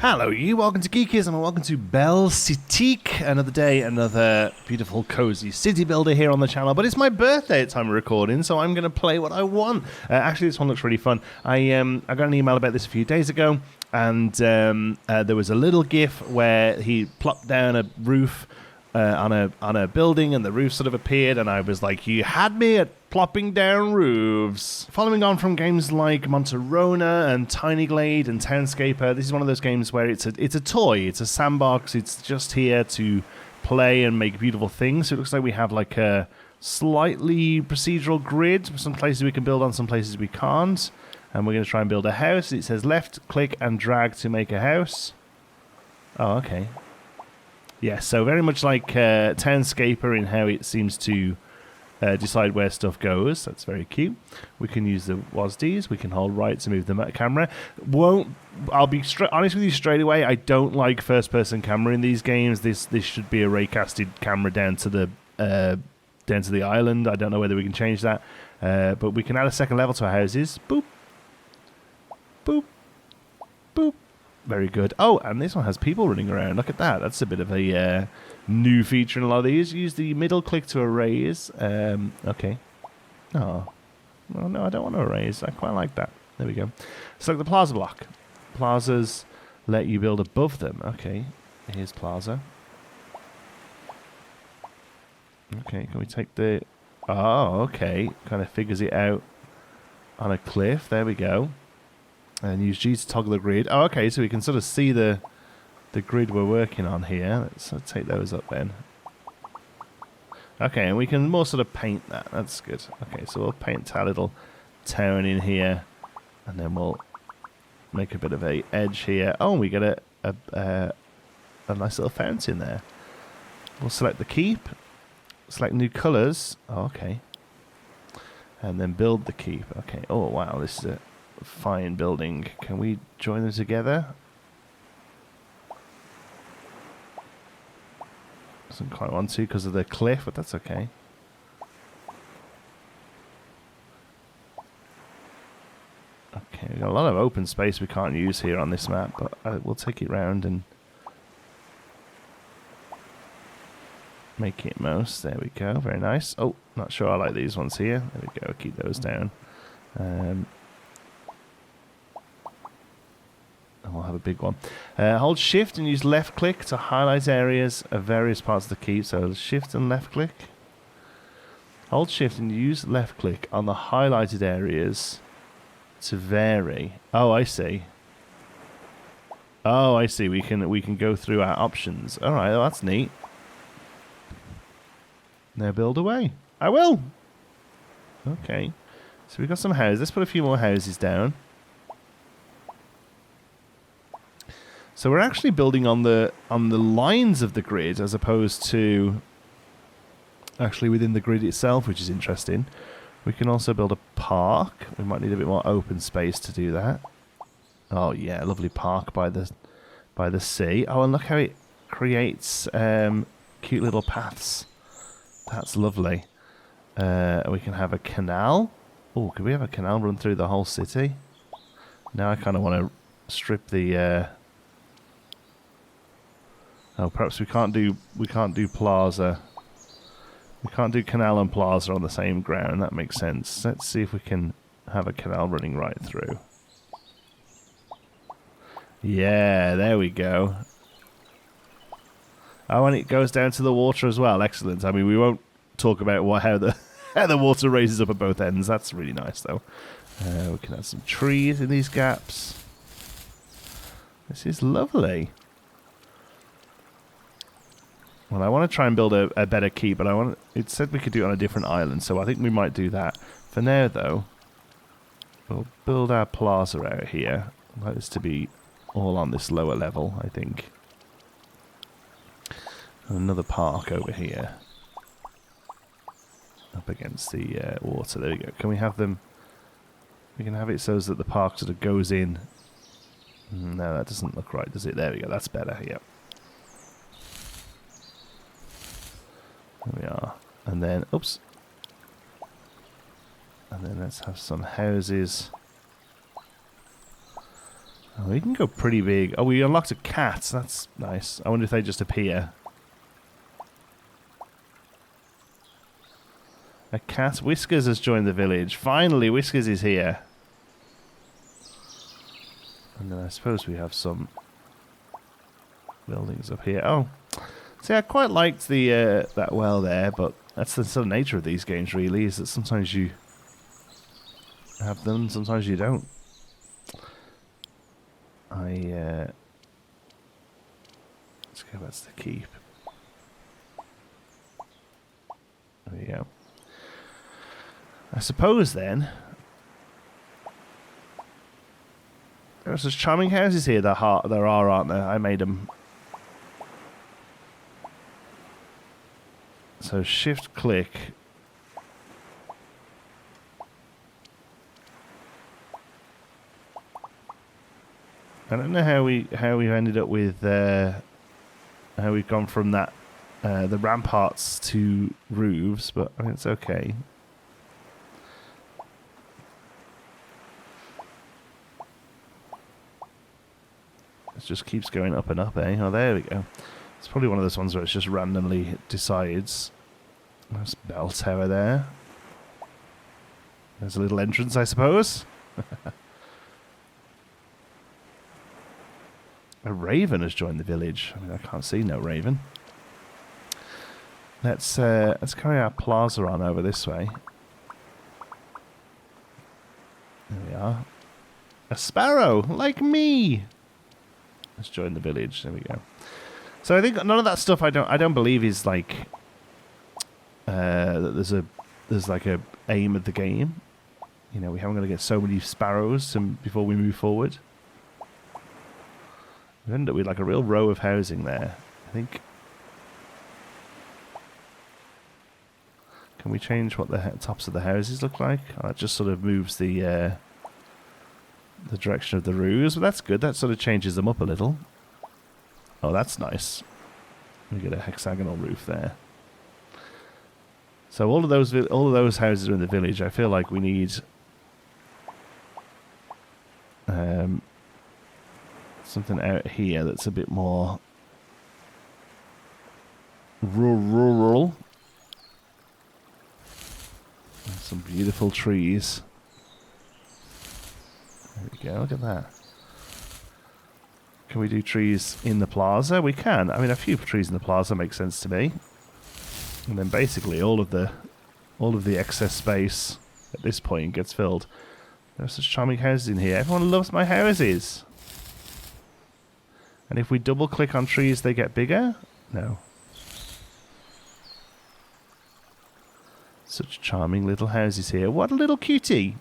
Hello you, welcome to Geekism and welcome to Belle Citique. Another day, another beautiful cozy city builder here on the channel. But it's my birthday at time of recording, so I'm going to play what I want. Actually, this one looks really fun. I got an email about this a few days ago, and there was a little GIF where he plopped down a roof on a building, and the roof sort of appeared, and I was like, you had me at plopping down roofs. Following on from games like Monterona and Tiny Glade and Townscaper, this is one of those games where it's a toy, it's a sandbox, it's just here to play and make beautiful things. So it looks like we have like a slightly procedural grid. Some places we can build on, some places we can't. And we're going to try and build a house. It says left click and drag to make a house. Oh, okay. Yeah, so very much like Townscaper in how it seems to decide where stuff goes. That's very cute. We can use the WASDs. We can hold right to move the camera. I'll be honest with you straight away. I don't like first-person camera in these games. This should be a raycasted camera down to the island. I don't know whether we can change that, but we can add a second level to our houses. Boop, boop, boop. Very good. Oh, and this one has people running around. Look at that. That's a bit of a new feature in a lot of these. Use the middle click to erase. Okay. Oh. Well, no, I don't want to erase. I quite like that. There we go. Select the plaza block. Plazas let you build above them. Okay. Here's plaza. Okay, can we take the... Oh, okay. Kind of figures it out on a cliff. There we go. And use G to toggle the grid. Oh, okay, so we can sort of see the grid we're working on here. Let's take those up then. Okay, and we can more sort of paint that. That's good. Okay, so we'll paint our little town in here, and then we'll make a bit of a edge here. Oh, and we get a nice little fountain there. We'll select the keep, select new colours. Oh, okay. And then build the keep. Okay. Oh, wow, this is a fine building. Can we join them together? Doesn't quite want to because of the cliff, but that's okay. Okay, we've got a lot of open space we can't use here on this map, but we'll take it round and make it most. There we go, very nice. Oh, not sure I like these ones here. There we go, keep those down. And we'll have a big one. Hold shift and use left click to highlight areas of various parts of the keep. So shift and left click. Hold shift and use left click on the highlighted areas to vary. Oh, I see. Oh, I see. We can go through our options. All right, well, that's neat. Now build away. I will. Okay. So we've got some houses. Let's put a few more houses down. So we're actually building on the lines of the grid as opposed to actually within the grid itself, which is interesting. We can also build a park. We might need a bit more open space to do that. Oh yeah, lovely park by the sea. Oh, and look how it creates cute little paths. That's lovely. We can have a canal. Oh, could we have a canal run through the whole city? Now I kind of want to strip the. Oh, perhaps we can't do plaza. We can't do canal and plaza on the same ground. That makes sense. Let's see if we can have a canal running right through. Yeah, there we go. Oh, and it goes down to the water as well. Excellent. I mean, we won't talk about how the water raises up at both ends. That's really nice, though. We can add some trees in these gaps. This is lovely. Well, I want to try and build a better keep, but it said we could do it on a different island, so I think we might do that. For now, though, we'll build our plaza out here. I'd like this to be all on this lower level, I think. And another park over here. Up against the water. There we go. Can we have them... We can have it so that the park sort of goes in. No, that doesn't look right, does it? There we go. That's better, yep. There we are. And then, oops. And then let's have some houses. Oh, we can go pretty big. Oh, we unlocked a cat. That's nice. I wonder if they just appear. A cat. Whiskers has joined the village. Finally, Whiskers is here. And then I suppose we have some buildings up here. Oh, see, I quite liked the that well there, but that's the sort of nature of these games, really, is that sometimes you have them, sometimes you don't. Let's go back to the keep. There you go. I suppose then there's such charming houses here. There are, aren't there? I made them. So shift click. I don't know how we've ended up with how we've gone from that the ramparts to roofs, but I mean it's okay. It just keeps going up and up, eh? Oh, there we go. It's probably one of those ones where it just randomly decides. There's bell tower there. There's a little entrance, I suppose. A raven has joined the village. I mean, I can't see no raven. Let's carry our plaza on over this way. There we are. A sparrow, like me. Let's join the village. There we go. So I think none of that stuff I don't believe is like that there's like a aim of the game. You know, we haven't got to get so many sparrows before we move forward. We end up with like a real row of housing there. I think. Can we change what the tops of the houses look like? Oh, that just sort of moves the direction of the roofs. But that's good. That sort of changes them up a little. Oh, that's nice. We get a hexagonal roof there. So all of those houses are in the village. I feel like we need something out here that's a bit more rural. And some beautiful trees. There we go, look at that. Can we do trees in the plaza? We can. I mean, a few trees in the plaza makes sense to me. And then basically all of the excess space at this point gets filled. There are such charming houses in here. Everyone loves my houses. And if we double click on trees, they get bigger? No. Such charming little houses here. What a little cutie.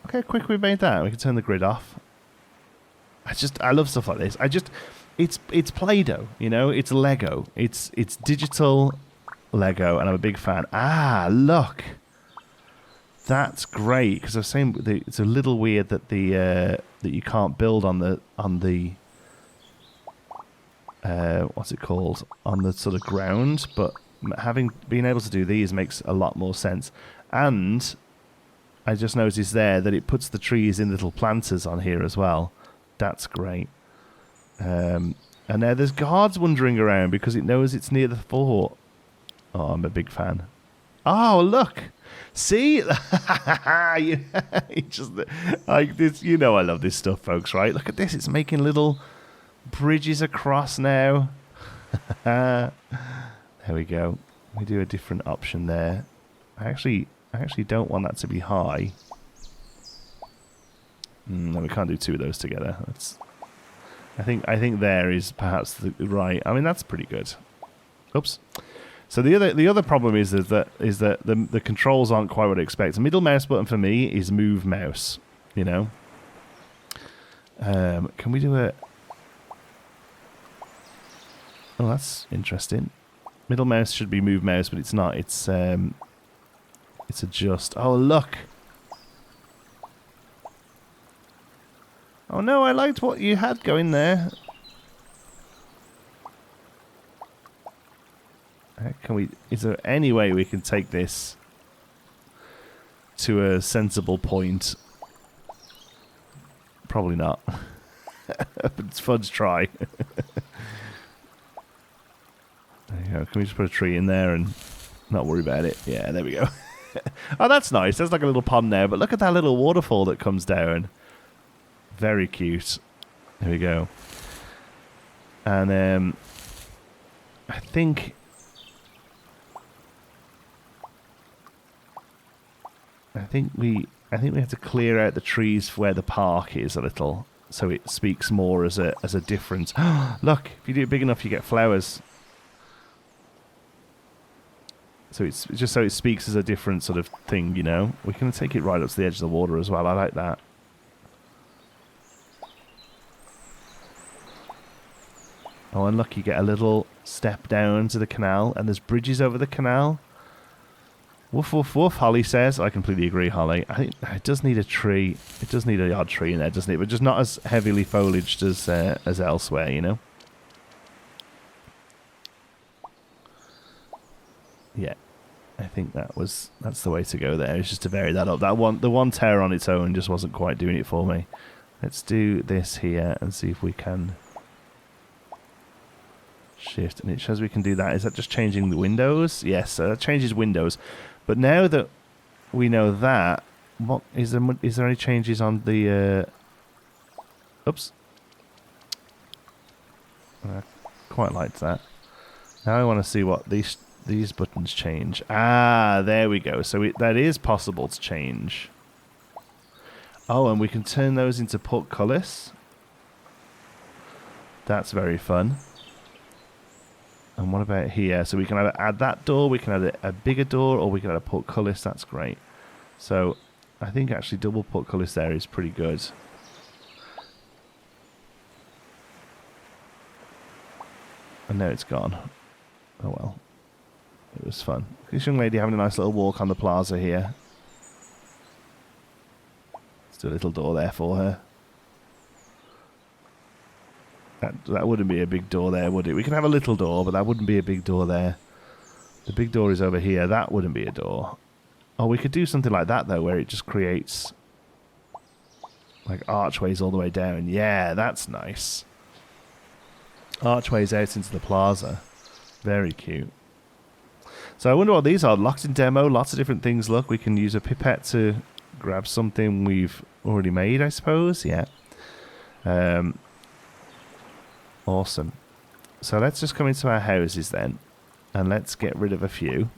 Look how quick we made that. We can turn the grid off. I love stuff like this. It's Play-Doh, you know? It's Lego. It's digital Lego, and I'm a big fan. Ah, look. That's great, because I was saying it's a little weird that that you can't build on the what's it called, on the sort of ground, but being able to do these makes a lot more sense. And I just noticed there that it puts the trees in little planters on here as well. That's great. And now there's guards wandering around because it knows it's near the fort. Oh, I'm a big fan. Oh, look. See? you just like this, you know I love this stuff, folks, right? Look at this. It's making little bridges across now. There we go. We do a different option there. I actually don't want that to be high. No, we can't do two of those together. I think there is perhaps the right. I mean, that's pretty good. Oops. So the other problem is that the controls aren't quite what I expect. The middle mouse button for me is move mouse. You know. Can we do a? Oh, that's interesting. Middle mouse should be move mouse, but it's not. It's adjust. Oh, look. Oh no, I liked what you had going there. Can we? Is there any way we can take this to a sensible point? Probably not. But it's fun to try. There you go. Can we just put a tree in there and not worry about it? Yeah, there we go. Oh, that's nice. There's like a little pond there, but look at that little waterfall that comes down. Very cute. There we go. And I think we have to clear out the trees where the park is a little, so it speaks more as a difference. Look, if you do it big enough, you get flowers. So it's just so it speaks as a different sort of thing, you know. We can take it right up to the edge of the water as well. I like that. Oh, and look, you get a little step down to the canal, and there's bridges over the canal. Woof, woof, woof, Holly says. I completely agree, Holly. I think it does need a tree. It does need a odd tree in there, doesn't it? But just not as heavily foliaged as elsewhere, you know? Yeah. I think that's the way to go there. It's just to vary that up. The one tear on its own just wasn't quite doing it for me. Let's do this here and see if we can shift. And it shows we can do that. Is that just changing the windows? Yes, that changes windows. But now that we know that, what is there any changes on the? Oops. I quite liked that. Now I want to see what these buttons change. Ah, there we go. So that is possible to change. Oh, and we can turn those into portcullis. That's very fun. And what about here? So we can either add that door, we can add a bigger door, or we can add a portcullis. That's great. So I think actually double portcullis there is pretty good. And now it's gone. Oh well. It was fun. This young lady having a nice little walk on the plaza here. Let's do a little door there for her. That wouldn't be a big door there, would it? We can have a little door, but that wouldn't be a big door there. The big door is over here. That wouldn't be a door. Oh, we could do something like that, though, where it just creates like archways all the way down. Yeah, that's nice. Archways out into the plaza. Very cute. So I wonder what these are. Locked in demo, lots of different things. Look, we can use a pipette to grab something we've already made, I suppose. Yeah. Awesome. So let's just come into our houses then, and let's get rid of a few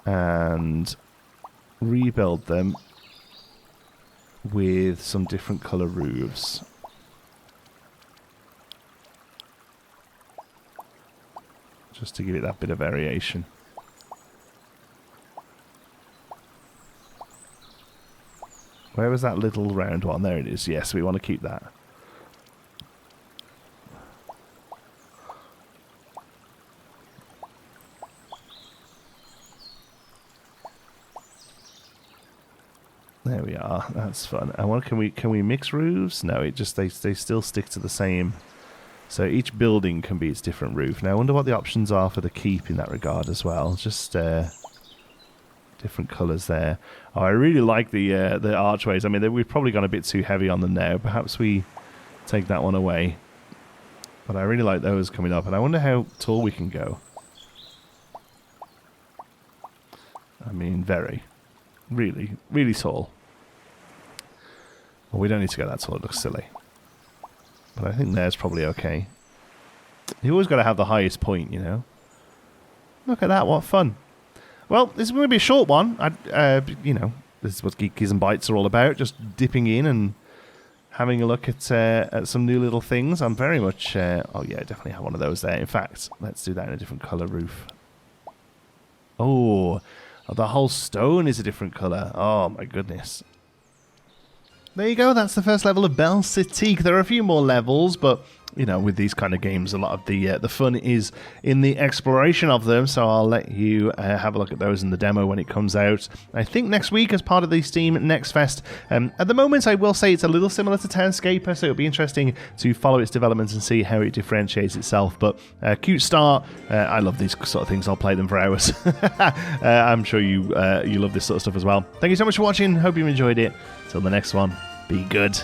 and rebuild them with some different colour roofs. Just to give it that bit of variation. Where was that little round one? There it is. Yes, we want to keep that. There we are. That's fun. I wonder, can we mix roofs? No, it just they still stick to the same. So each building can be its different roof. Now I wonder what the options are for the keep in that regard as well. Just different colours there. Oh, I really like the archways. I mean, we've probably gone a bit too heavy on them now. Perhaps we take that one away. But I really like those coming up, and I wonder how tall we can go. I mean, really, really tall. Well, we don't need to go that tall. It looks silly. But I think there's probably okay. You always got to have the highest point, you know. Look at that, what fun. Well, this is going to be a short one. You know, this is what Geekies and Bites are all about. Just dipping in and having a look at some new little things. I'm very much... oh, yeah, definitely have one of those there. In fact, let's do that in a different colour roof. Oh, the whole stone is a different colour. Oh, my goodness. There you go, that's the first level of Belle Citique. There are a few more levels, but you know, with these kind of games, a lot of the fun is in the exploration of them. So I'll let you have a look at those in the demo when it comes out. I think next week as part of the Steam Next Fest. At the moment, I will say it's a little similar to Townscaper, so it'll be interesting to follow its development and see how it differentiates itself. But cute start. I love these sort of things. I'll play them for hours. I'm sure you love this sort of stuff as well. Thank you so much for watching. Hope you enjoyed it. Till the next one, be good.